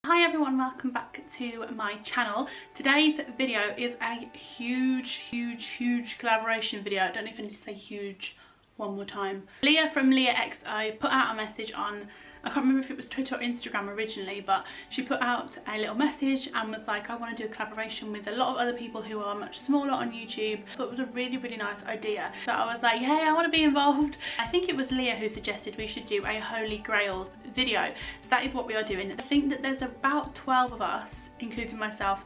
Hi everyone, welcome back to my channel. Today's video is a huge collaboration video. I don't know if I need to say huge one more time. Leah from Leah Xo put out a message on, I can't remember if it was Twitter or Instagram originally, but she put out a little message and was like, I want to do a collaboration with a lot of other people who are much smaller on YouTube. I thought it was a really nice idea. So I was like, hey, I want to be involved. I think it was Leah who suggested we should do a Holy Grails video. So that is what we are doing. I think that there's about 12 of us, including myself,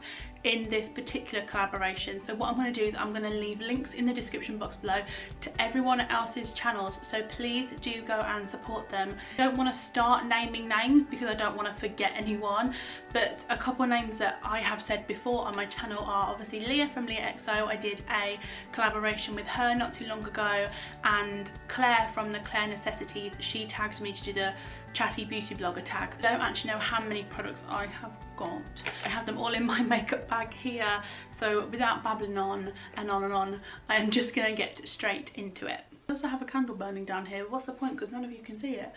in this particular collaboration. So what I'm going to do is I'm going to leave links in the description box below to everyone else's channels, so please do go and support them. I don't want to start naming names because I don't want to forget anyone, but a couple of names that I have said before on my channel are obviously Leah from Leah Xo. I did a collaboration with her not too long ago, and Claire from the Clare Necessities, she tagged me to do the chatty beauty blogger tag. I don't actually know how many products I have got. I have them all in my makeup bag here, so without babbling on and on, I am just gonna get straight into it. I also have a candle burning down here. What's the point, because none of you can see it.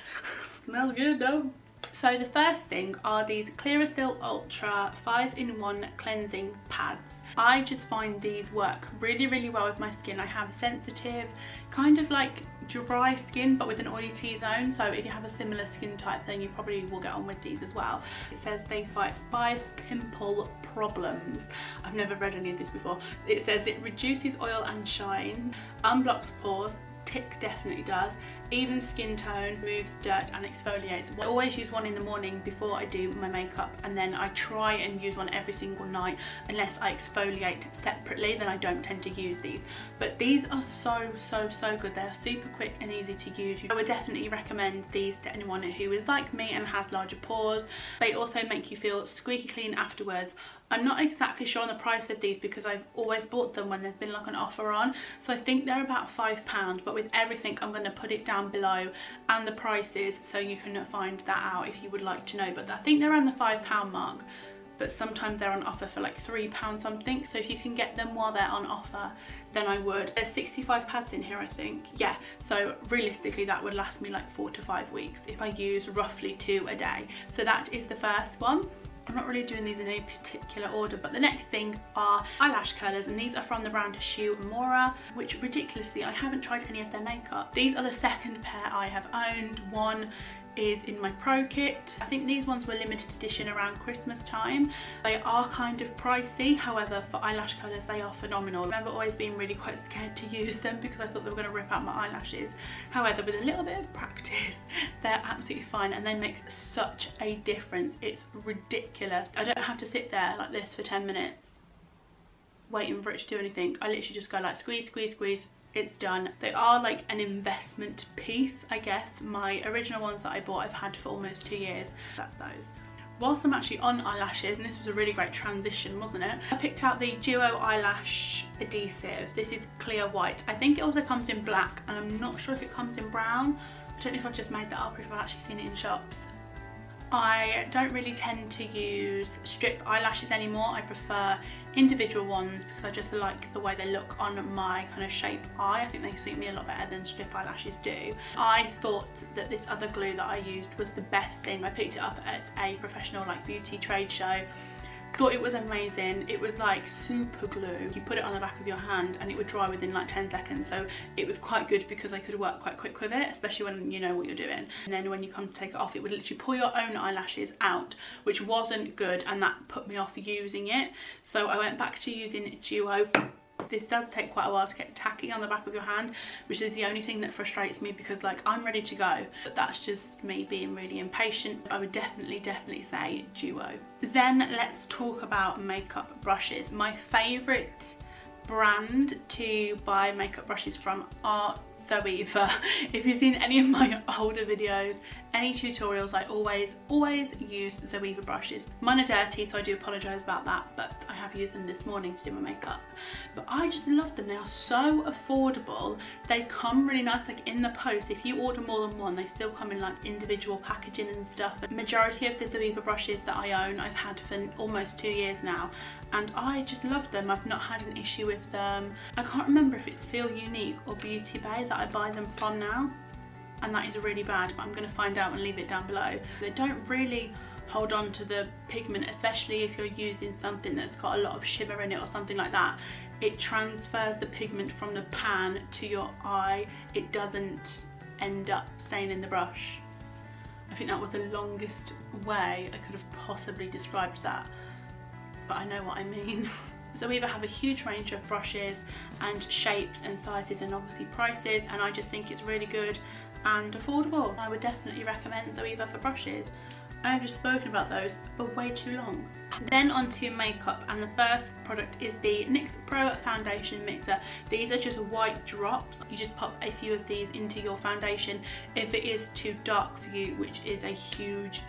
Smells good though. So the first thing are these Clearasil Ultra 5-in-1 cleansing pads. I just find these work really well with my skin. I have sensitive, kind of like dry skin, but with an oily T-zone. So if you have a similar skin type, then you probably will get on with these as well. It says they fight 5 pimple problems. I've never read any of this before. It says it reduces oil and shine, unblocks pores, tick definitely does, even skin tone, removes dirt and exfoliates. I always use one in the morning before I do my makeup, and then I try and use one every single night unless I exfoliate separately. Then I don't tend to use these, but these are so good. They're super quick and easy to use. I would definitely recommend these to anyone who is like me and has larger pores. They also make you feel squeaky clean afterwards. I'm not exactly sure on the price of these because I've always bought them when there's been like an offer on, so I think they're about £5, but with everything I'm going to put it down below and the prices so you can find that out if you would like to know. But I think they're around the £5 mark, but sometimes they're on offer for like £3 something, so if you can get them while they're on offer, then I would. There's 65 pads in here, I think. Yeah, so realistically that would last me like 4 to 5 weeks if I use roughly 2 a day. So that is the first one. I'm not really doing these in any particular order, but the next thing are eyelash curlers, and these are from the brand uemura, which ridiculously I haven't tried any of their makeup. These are the second pair I have owned. One is in my pro kit. I think these ones were limited edition around Christmas time. They are kind of pricey, however for eyelash curlers they are phenomenal. I remember always being really quite scared to use them because I thought they were going to rip out my eyelashes. However, with a little bit of practice they're absolutely fine and they make such a difference. It's ridiculous. I don't have to sit there like this for 10 minutes waiting for it to do anything. I literally just go like squeeze, it's done. They are like an investment piece, I guess. My original ones that I bought I've had for almost 2 years. That's those. Whilst I'm actually on eyelashes, and this was a really great transition, wasn't it? I picked out the Duo Eyelash Adhesive. This is clear white. I think it also comes in black, and I'm not sure if it comes in brown. I don't know if I've just made that up or if I've actually seen it in shops. I don't really tend to use strip eyelashes anymore. I prefer individual ones because I just like the way they look on my kind of shaped eye. I think they suit me a lot better than strip eyelashes do. I thought that this other glue that I used was the best thing. I picked it up at a professional like beauty trade show. Thought it was amazing. It was like super glue. You put it on the back of your hand and it would dry within like 10 seconds, so it was quite good because I could work quite quick with it, especially when you know what you're doing. And then when you come to take it off, it would literally pull your own eyelashes out, which wasn't good, and that put me off using it. So I went back to using Duo. This does take quite a while to get tacky on the back of your hand, which is the only thing that frustrates me because like I'm ready to go, but that's just me being really impatient. I would definitely say Duo. Then let's talk about makeup brushes. My favourite brand to buy makeup brushes from are Zoeva. If you've seen any of my older videos, any tutorials, I always use Zoeva brushes. Mine are dirty, so I do apologise about that, but I have used them this morning to do my makeup. But I just love them. They are so affordable. They come really nice like in the post. If you order more than one, they still come in like individual packaging and stuff. The majority of the Zoeva brushes that I own I've had for almost 2 years now, and I just love them. I've not had an issue with them. I can't remember if it's Feel Unique or Beauty Bay that I buy them from now, and that is really bad, but I'm going to find out and leave it down below. They don't really hold on to the pigment, especially if you're using something that's got a lot of shimmer in it or something like that. It transfers the pigment from the pan to your eye. It doesn't end up staying in the brush. I think that was the longest way I could have possibly described that, but I know what I mean. Zoeva have a huge range of brushes and shapes and sizes and obviously prices, and I just think it's really good and affordable. I would definitely recommend Zoeva for brushes. I have just spoken about those for way too long. Then onto makeup, and the first product is the NYX Pro Foundation Mixer. These are just white drops. You just pop a few of these into your foundation if it is too dark for you, which is a huge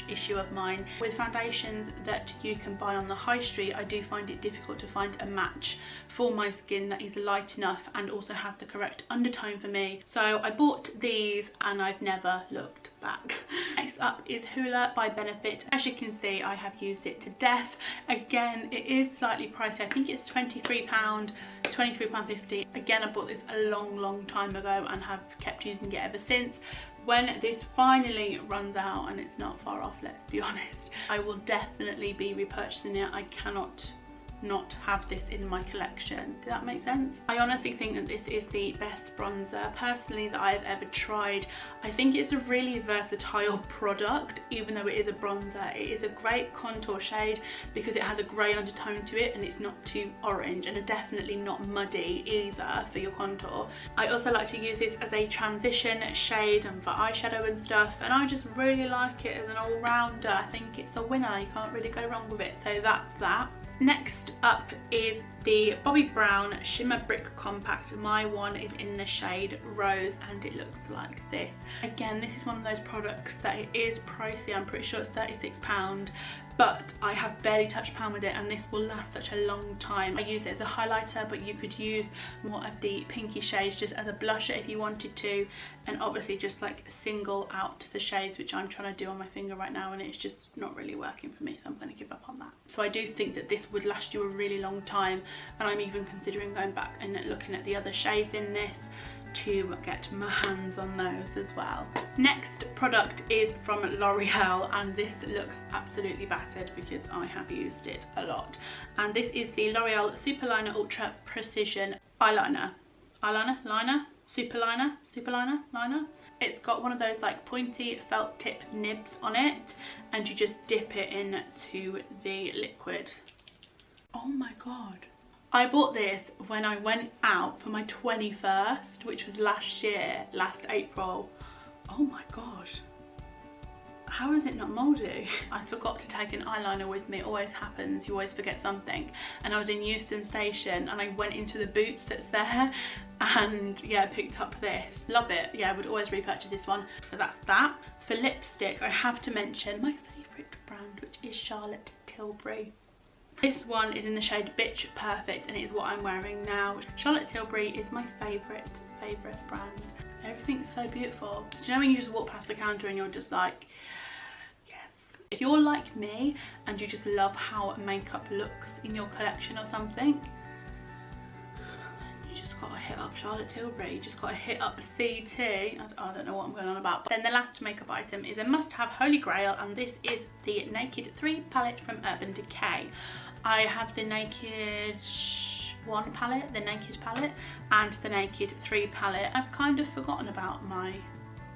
issue of mine. With foundations that you can buy on the high street, I do find it difficult to find a match for my skin that is light enough and also has the correct undertone for me. So I bought these and I've never looked back. Next up is Hoola by Benefit. As you can see, I have used it to death. Again, it is slightly pricey. I think it's £23, £23.50. Again, I bought this a long time ago and have kept using it ever since. When this finally runs out, and it's not far off, let's be honest, I will definitely be repurchasing it. I cannot not have this in my collection. Does that make sense? I honestly think that this is the best bronzer personally that I've ever tried. I think it's a really versatile product. Even though it is a bronzer, it is a great contour shade because it has a grey undertone to it and it's not too orange, and definitely not muddy either for your contour. I also like to use this as a transition shade and for eyeshadow and stuff, and I just really like it as an all-rounder. I think it's a winner. You can't really go wrong with it. So that's that. Next up is the Bobbi Brown Shimmer Brick Compact. My one is in the shade Rose and it looks like this. Again, this is one of those products that it is pricey. I'm pretty sure it's £36, but I have barely touched pan with it and this will last such a long time. I use it as a highlighter, but you could use more of the pinky shades just as a blusher if you wanted to, and obviously just like single out the shades, which I'm trying to do on my finger right now and it's just not really working for me, so I'm going to give up on that. So I do think that this would last you a really long time, and I'm even considering going back and looking at the other shades in this to get my hands on those as well. Next product is from L'Oreal, and this looks absolutely battered because I have used it a lot, and this is the L'Oreal Superliner Ultra Precision Eyeliner. Superliner. It's got one of those like pointy felt tip nibs on it, and you just dip it into the liquid. Oh my god. I bought this when I went out for my 21st, which was last April. Oh my gosh. How is it not mouldy? I forgot to take an eyeliner with me. It always happens, you always forget something. And I was in Euston Station and I went into the Boots that's there and yeah, picked up this. Love it. Yeah, I would always repurchase this one. So that's that. For lipstick, I have to mention my favourite brand, which is Charlotte Tilbury. This one is in the shade Bitch Perfect and it's what I'm wearing now. Charlotte Tilbury is my favourite brand. Everything's so beautiful. Do you know when you just walk past the counter and you're just like, yes. If you're like me and you just love how makeup looks in your collection or something, you just gotta hit up Charlotte Tilbury. You just gotta hit up CT. I don't know what I'm going on about. But then the last makeup item is a must-have holy grail, and this is the Naked 3 palette from Urban Decay. I have the Naked 1 palette, the Naked palette, and the Naked 3 palette. I've kind of forgotten about my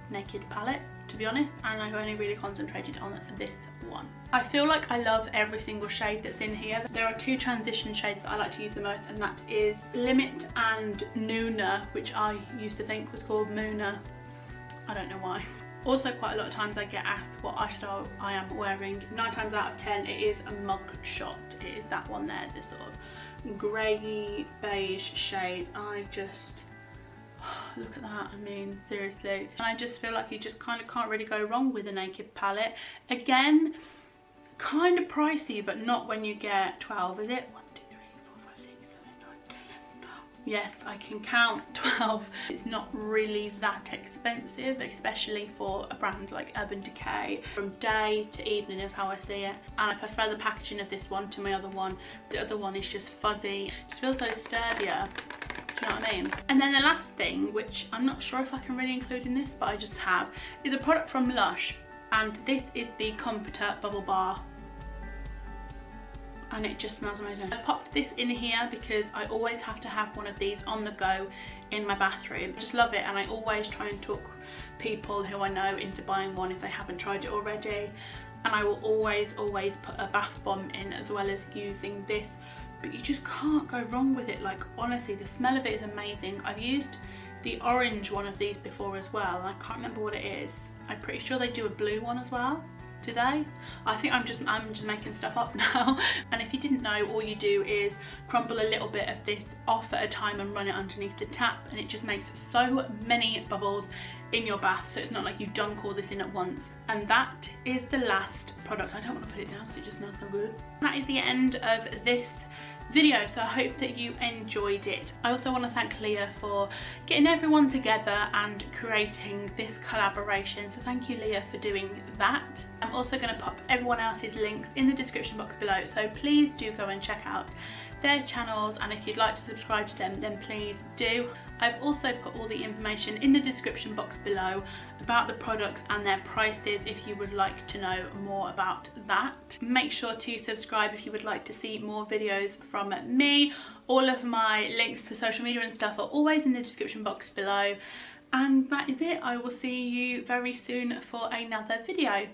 Naked palette, to be honest, and I've only really concentrated on this one. I feel like I love every single shade that's in here. There are two transition shades that I like to use the most, and that is Limit and Nuna, which I used to think was called Moona. I don't know why. Also, quite a lot of times I get asked what eyeshadow I am wearing. 9 times out of 10 it is a mug shot. It is that one there, this sort of grey beige shade. I just, look at that, I mean seriously. And I just feel like you just kind of can't really go wrong with a Naked palette. Again, kind of pricey, but not when you get 12, is it? 1, 2, 3, 4, 5, 6, 7, 8, 9, 10, 12. Yes, I can count 12. It's not really that expensive, especially for a brand like Urban Decay. From day to evening is how I see it, and I prefer the packaging of this one to my other one. The other one is just fuzzy, it just feels so sturdier. Do you know what I mean? And then the last thing, which I'm not sure if I can really include in this, but I just have, is a product from Lush. and this is the Comforter Bubble Bar, and it just smells amazing. I popped this in here because I always have to have one of these on the go in my bathroom. I just love it, and I always try and talk people who I know into buying one if they haven't tried it already. And I will always put a bath bomb in as well as using this, but you just can't go wrong with it. Like, honestly, the smell of it is amazing. I've used the orange one of these before as well, and I can't remember what it is. I'm pretty sure they do a blue one as well. Do they? I think I'm just making stuff up now. And if you didn't know, all you do is crumble a little bit of this off at a time and run it underneath the tap, and it just makes so many bubbles in your bath, so it's not like you dunk all this in at once. And that is the last product. I don't want to put it down because it just smells so good. That is the end of this video, so I hope that you enjoyed it. I also want to thank Leah for getting everyone together and creating this collaboration, so thank you, Leah, for doing that. I'm also going to pop everyone else's links in the description box below, so please do go and check out their channels, and if you'd like to subscribe to them, then please do. I've also put all the information in the description box below about the products and their prices if you would like to know more about that. Make sure to subscribe if you would like to see more videos from me. All of my links to social media and stuff are always in the description box below. And that is it. I will see you very soon for another video.